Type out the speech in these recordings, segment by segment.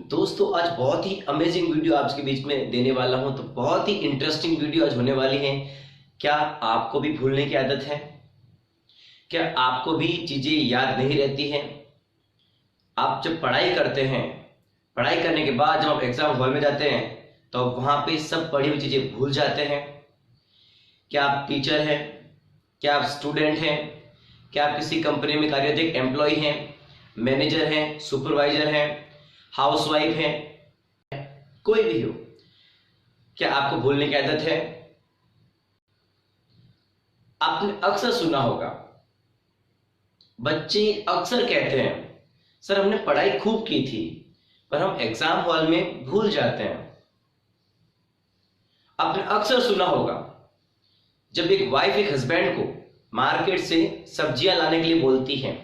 दोस्तों आज बहुत ही अमेजिंग वीडियो आपके बीच में देने वाला हूं। तो बहुत ही इंटरेस्टिंग वीडियो आज होने वाली है। क्या आपको भी भूलने की आदत है? क्या आपको भी चीजें याद नहीं रहती हैं? आप जब पढ़ाई करते हैं, पढ़ाई करने के बाद जब आप एग्जाम हॉल में जाते हैं तो वहां पे सब पढ़ी हुई चीजें भूल जाते हैं। क्या आप टीचर हैं? क्या आप स्टूडेंट हैं? क्या आप किसी कंपनी में कार्यरत एम्प्लॉय हैं, मैनेजर हैं, सुपरवाइजर हैं, हाउसवाइफ है, कोई भी हो, क्या आपको भूलने की आदत है? आपने अक्सर सुना होगा, बच्चे अक्सर कहते हैं सर हमने पढ़ाई खूब की थी पर हम एग्जाम हॉल में भूल जाते हैं। आपने अक्सर सुना होगा जब एक वाइफ एक हस्बैंड को मार्केट से सब्जियां लाने के लिए बोलती हैं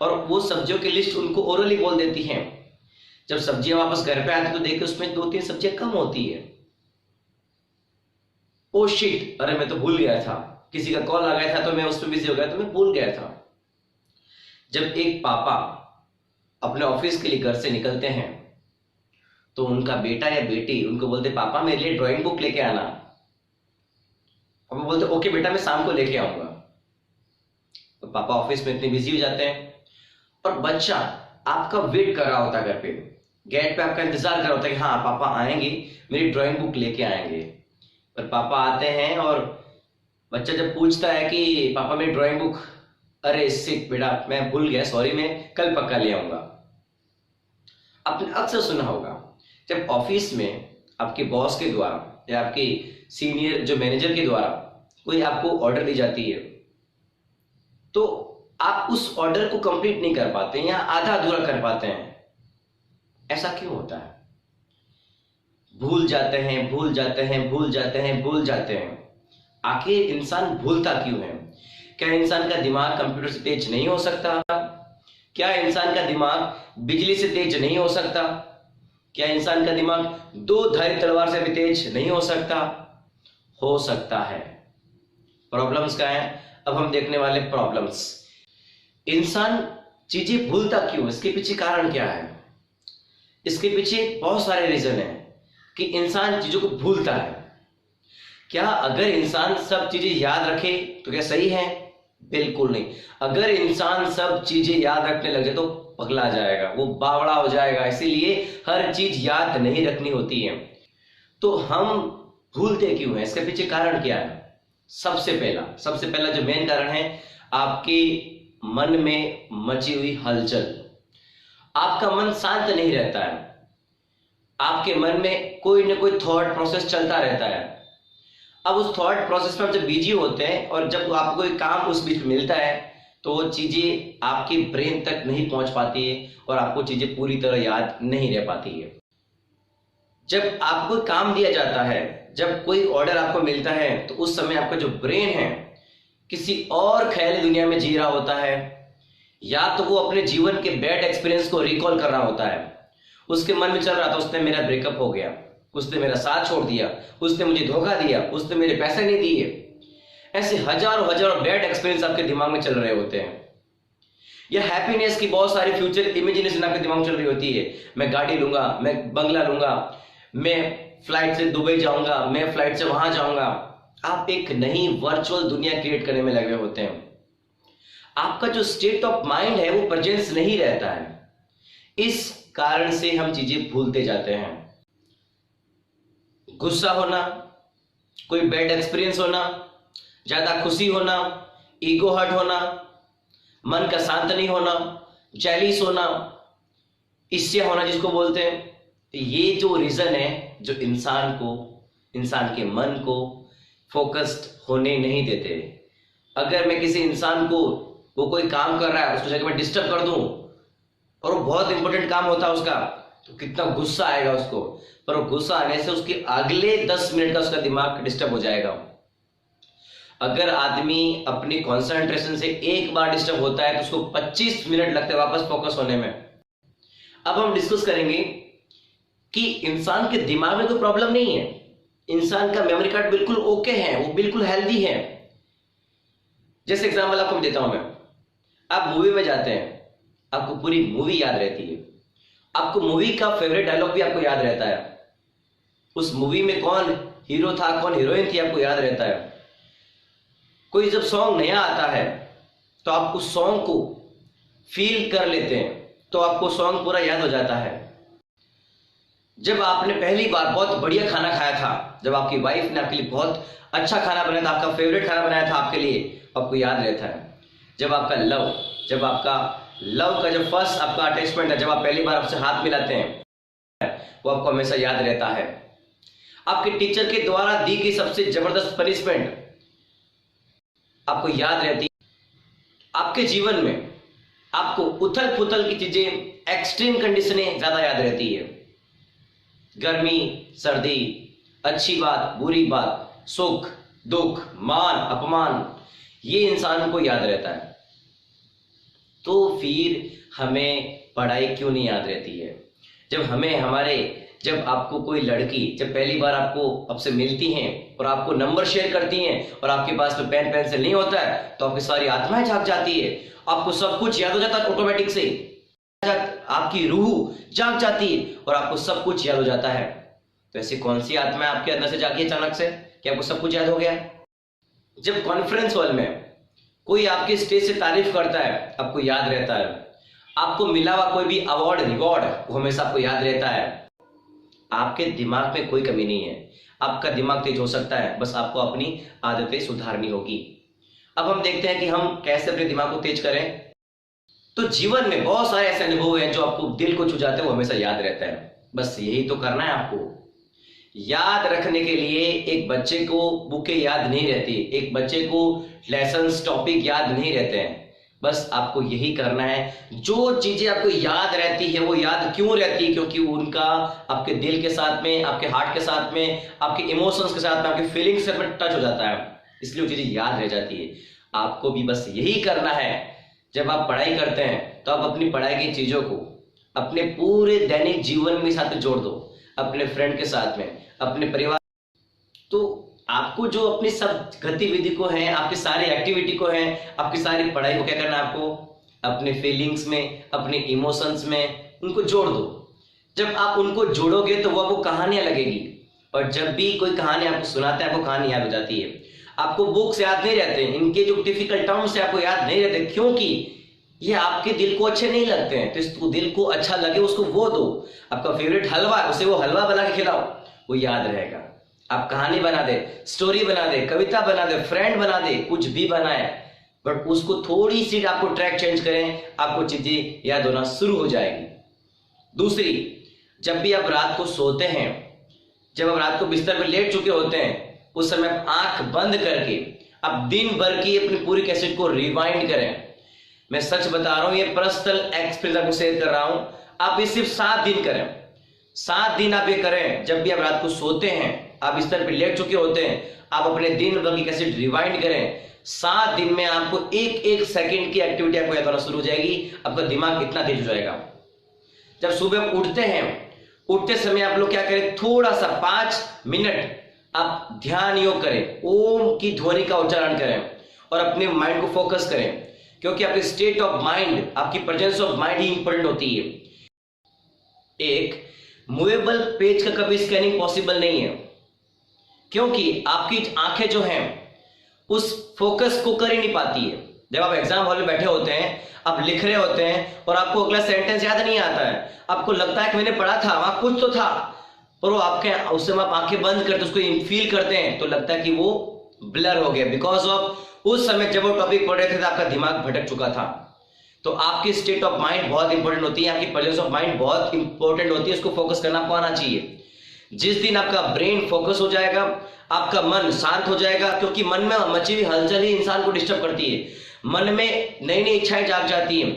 और वो सब्जियों की लिस्ट उनको ओरली बोल देती हैं, जब सब्जियां वापस घर पे आती तो देखे उसमें 2-3 सब्जियां कम होती है। ओ शिट, अरे मैं तो भूल गया था, किसी का कॉल आ गया था तो मैं उसमें बिजी हो गया तो मैं भूल गया था। जब एक पापा अपने ऑफिस के लिए घर से निकलते हैं तो उनका बेटा या बेटी उनको बोलते पापा मेरे लिए ड्राइंग बुक लेके आना। और वो बोलते ओके बेटा मैं शाम को लेके आऊंगा। तो पापा ऑफिस में इतने बिजी हो जाते हैं और बच्चा आपका वेट कर रहा होता है, घर पे गेट पे आपका इंतजार कर रहा होता है कि हाँ पापा आएंगे, मेरी ड्राइंग बुक लेके आएंगे। पर पापा आते हैं और बच्चा जब पूछता है कि पापा मेरी ड्राइंग बुक, अरे सिक बेटा मैं भूल गया, सॉरी मैं कल पक्का ले आऊंगा। आपने अक्सर सुना होगा जब ऑफिस में आपके बॉस के द्वारा या आपके सीनियर जो मैनेजर के द्वारा कोई आपको ऑर्डर दी जाती है तो आप उस ऑर्डर को कंप्लीट नहीं कर पाते या आधा अधूरा कर पाते हैं। ऐसा क्यों होता है? भूल जाते हैं, भूल जाते हैं, भूल जाते हैं, भूल जाते हैं। आखिर इंसान भूलता क्यों है? क्या इंसान का दिमाग कंप्यूटर से तेज नहीं हो सकता? क्या इंसान का दिमाग बिजली से तेज नहीं हो सकता? क्या इंसान का दिमाग 2 धारी तलवार से भी तेज नहीं हो सकता? हो सकता है। प्रॉब्लम्स क्या है? अब हम देखने वाले प्रॉब्लम्स। इंसान चीजें भूलता क्यों, इसके पीछे कारण क्या है? इसके पीछे बहुत सारे रीजन हैं कि इंसान चीजों को भूलता है। क्या अगर इंसान सब चीजें याद रखे तो क्या सही है? बिल्कुल नहीं। अगर इंसान सब चीजें याद रखने लग जाए तो पगला जाएगा, वो बावड़ा हो जाएगा। इसीलिए हर चीज याद नहीं रखनी होती है। तो हम भूलते क्यों हैं, इसके पीछे कारण क्या है? सबसे पहला जो मेन कारण है, आपके मन में मची हुई हलचल। आपका मन शांत नहीं रहता है, आपके मन में कोई ना कोई थॉट प्रोसेस चलता रहता है। अब उस थॉट प्रोसेस में आप जब बिजी होते हैं और जब आपको कोई काम उस बीच मिलता है तो वो चीजें आपके ब्रेन तक नहीं पहुंच पाती है और आपको चीजें पूरी तरह याद नहीं रह पाती है। जब आपको काम दिया जाता है, जब कोई ऑर्डर आपको मिलता है तो उस समय आपका जो ब्रेन है किसी और ख्याली दुनिया में जी रहा होता है, या तो वो अपने जीवन के बैड एक्सपीरियंस को रिकॉल कर रहा होता है। उसके मन में चल रहा था उसने मेरा ब्रेकअप हो गया, उसने मेरा साथ छोड़ दिया, उसने मुझे धोखा दिया, उसने मेरे पैसे नहीं दिए। ऐसे हजारों बैड एक्सपीरियंस आपके दिमाग में चल रहे होते हैं। या हैप्पीनेस की बहुत सारी फ्यूचर इमेजिनेशन आपके दिमाग में चल रही होती है। मैं गाड़ी लूंगा, मैं बंगला लूंगा, मैं फ्लाइट से दुबई जाऊंगा, मैं फ्लाइट से वहां जाऊंगा। आप एक नई वर्चुअल दुनिया क्रिएट करने में लगे होते हैं। आपका जो स्टेट ऑफ माइंड है वो प्रेजेंस नहीं रहता है। इस कारण से हम चीजें भूलते जाते हैं। गुस्सा होना, कोई बैड एक्सपीरियंस होना, ज्यादा खुशी होना, ईगो हर्ट होना, मन का शांत नहीं होना, जेलिस होना, ईर्ष्या होना जिसको बोलते हैं, ये जो रीजन है जो इंसान के मन को फोकस्ड होने नहीं देते। अगर मैं किसी इंसान को, वो कोई काम कर रहा है उसको जाकर मैं डिस्टर्ब कर दूं और वो बहुत इंपॉर्टेंट काम होता है उसका, तो कितना गुस्सा आएगा उसको। पर वो गुस्सा आने से उसके अगले 10 मिनट का उसका दिमाग डिस्टर्ब हो जाएगा। अगर आदमी अपनी कंसंट्रेशन से एक बार डिस्टर्ब होता है तो उसको 25 मिनट लगते हैं वापस फोकस होने में। अब हम डिस्कस करेंगे कि इंसान के दिमाग में कोई प्रॉब्लम नहीं है, इंसान का मेमोरी कार्ड बिल्कुल ओके है, वो बिल्कुल हेल्दी है। जैसे एग्जांपल आपको देता हूं मैं, आप मूवी में जाते हैं, आपको पूरी मूवी याद रहती है आपको मूवी का फेवरेट डायलॉग भी आपको याद रहता है, उस मूवी में कौन हीरो था कौन हीरोइन थी आपको याद रहता है। कोई जब सॉन्ग नया आता है तो आप उस सॉन्ग को फील कर लेते हैं, तो आपको सॉन्ग पूरा याद हो जाता है। जब आपने पहली बार बहुत बढ़िया खाना खाया था, जब आपकी वाइफ ने आपके लिए बहुत अच्छा खाना बनाया था, आपका फेवरेट खाना बनाया था आपके लिए, आपको याद रहता है। जब आपका लव का जब फर्स्ट आपका अटैचमेंट है, जब आप पहली बार आपसे हाथ मिलाते हैं, वो आपको हमेशा याद रहता है। आपके टीचर के द्वारा दी गई सबसे जबरदस्त पनिशमेंट आपको याद रहती है। आपके जीवन में आपको उथल पुथल की चीजें, एक्सट्रीम कंडीशनें ज्यादा याद रहती है। गर्मी सर्दी, अच्छी बात बुरी बात, सुख दुख, मान अपमान, ये इंसान को याद रहता है। तो फिर हमें पढ़ाई क्यों नहीं याद रहती है? जब आपको कोई लड़की जब पहली बार आपसे मिलती हैं और आपको नंबर शेयर करती हैं और आपके पास तो पेन पेंसिल नहीं होता है, तो आपकी सारी आत्माएं जाग जाती है, आपको सब कुछ याद हो जाता है ऑटोमेटिक से, आपकी रूह जाग जाती है और आपको सब कुछ याद हो जाता है। तो ऐसी कौन सी आत्मा आपके अंदर से जागी अचानक से कि आपको सब कुछ याद हो गया? जब कॉन्फ्रेंस हॉल में कोई आपके स्टेज से तारीफ करता है, आपको याद रहता है। आपको मिला हुआ कोई भी अवार्ड रिवॉर्ड, वो हमेशा आपको याद रहता है। आपके दिमाग में कोई कमी नहीं है, आपका दिमाग तेज हो सकता है, बस आपको अपनी आदतें सुधारनी होगी। अब हम देखते हैं कि हम कैसे अपने दिमाग को तेज करें। तो जीवन में बहुत सारे ऐसे अनुभव हैं जो आपको दिल को छू जाते हैं, वो हमेशा याद रहता है। बस यही तो करना है आपको। याद रखने के लिए एक बच्चे को बुकें याद नहीं रहती, एक बच्चे को लेसन्स टॉपिक याद नहीं रहते हैं। बस आपको यही करना है। जो चीजें आपको याद रहती है वो याद क्यों रहती है? क्योंकि उनका आपके दिल के साथ में, आपके हार्ट के साथ में, आपके इमोशंस के साथ में, आपके फीलिंग्स से टच हो जाता है, इसलिए वो चीजें याद रह जाती है। आपको भी बस यही करना है। जब आप पढ़ाई करते हैं तो आप अपनी पढ़ाई की चीजों को अपने पूरे दैनिक जीवन में साथ जोड़ दो, अपने फ्रेंड के साथ में, अपने परिवार। तो आपको जो अपनी सब गतिविधि को है, आपकी सारी एक्टिविटी को है, आपकी सारी पढ़ाई को क्या करना है? आपको अपने फीलिंग्स में, अपने इमोशंस में उनको जोड़ दो। जब आप उनको जोड़ोगे तो वो आपको कहानियां लगेगी, और जब भी कोई कहानी आपको सुनाते हैं आपको कहानी याद हो जाती है। आपको बुक्स याद नहीं रहते, इनके जो डिफिकल्ट टर्म्स है आपको याद नहीं रहते, क्योंकि ये आपके दिल को अच्छे नहीं लगते हैं। तो इसको दिल को अच्छा लगे उसको वो दो। आपका फेवरेट हलवा, उसे वो हलवा बना के खिलाओ, वो याद रहेगा। आप कहानी बना दे, स्टोरी बना दे, कविता बना दे, फ्रेंड बना दे, कुछ भी बनाए, बट उसको थोड़ी सी आपको ट्रैक चेंज करें, आपको चीजें याद होना शुरू हो जाएगी। दूसरी, जब भी आप रात को सोते हैं, जब आप रात को बिस्तर पर लेट चुके होते हैं, उस समय आप आंख बंद करके आप दिन भर की अपनी पूरी कैसेट को रिवाइंड करें। मैं सच बता रहा हूं, ये पर्सनल एक्सपीरियंस आपको शेयर कर रहा हूं। आप ये सिर्फ 7 दिन करें, 7 दिन आप ये करें। जब भी आप रात को सोते हैं, आप बिस्तर पे लेट चुके होते हैं, आप अपने दिन भर की कैसेट रिवाइंड करें। 7 दिन में आपको एक सेकंड की एक्टिविटी आपको याद होना शुरू हो जाएगी। आपका दिमाग इतना तेज हो जाएगा। जब सुबह उठते हैं, उठते समय आप लोग क्या करें, थोड़ा सा 5 मिनट आप ध्यान योग करें, ओम की ध्वनि का उच्चारण करें और अपने माइंड को फोकस करें, क्योंकि आपके स्टेट ऑफ माइंड, आपकी presence of mind he important होती है। एक मूवेबल पेज का कभी स्कैनिंग पॉसिबल नहीं है, क्योंकि आपकी आंखें जो हैं उस फोकस को कर ही नहीं पाती है। जब आप एग्जाम हॉल में बैठे होते हैं, आप लिख रहे होते हैं और आपको अगला सेंटेंस याद नहीं आता है, आपको लगता है कि मैंने पढ़ा था, वहां कुछ तो था, पर वो आपके उस समय आप आंखें बंद करते उसको फील करते हैं तो लगता है कि वो ब्लर हो गया, बिकॉज ऑफ उस समय जब वो टॉपिक पढ़ रहे थे तो आपका दिमाग भटक चुका था। तो आपकी स्टेट ऑफ माइंड बहुत इंपॉर्टेंट होती है, आपकी प्रेजेंस ऑफ माइंड बहुत इंपॉर्टेंट होती है, उसको फोकस करना आपको आना चाहिए। जिस दिन आपका ब्रेन फोकस हो जाएगा, आपका मन शांत हो जाएगा, क्योंकि मन में मची हुई हलचल ही इंसान को डिस्टर्ब करती है। मन में नई नई इच्छाएं जाग जाती हैं,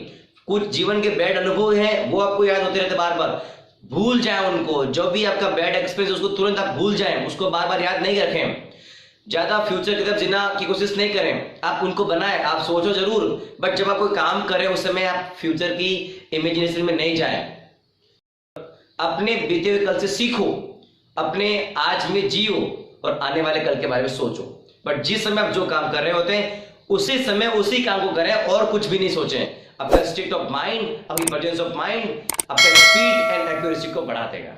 कुछ जीवन के बैड अनुभव हैं वो आपको याद होते रहते, बार बार भूल जाए उनको। जो भी आपका बैड एक्सपीरियंस उसको तुरंत आप भूल जाएं, उसको बार बार याद नहीं रखें। ज्यादा फ्यूचर की तरफ जीना की कोशिश नहीं करें, आप उनको बनाएं, आप सोचो जरूर, बट जब आप कोई काम करें उस समय आप फ्यूचर की इमेजिनेशन में नहीं जाएं। अपने बीते हुए कल से सीखो, अपने आज में जियो और आने वाले कल के बारे में सोचो। बट जिस समय आप जो काम कर रहे होते हैं उसी समय उसी काम को करें और कुछ भी नहीं सोचें। आपका स्टेट ऑफ माइंड, आपकी प्रेजेंस ऑफ माइंड, आपका स्पीड एंड एक्यूरेसी को बढ़ा देगा।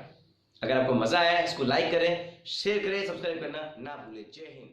अगर आपको मजा आया इसको लाइक करें, शेयर करें, सब्सक्राइब करना ना भूलें। जय हिंद।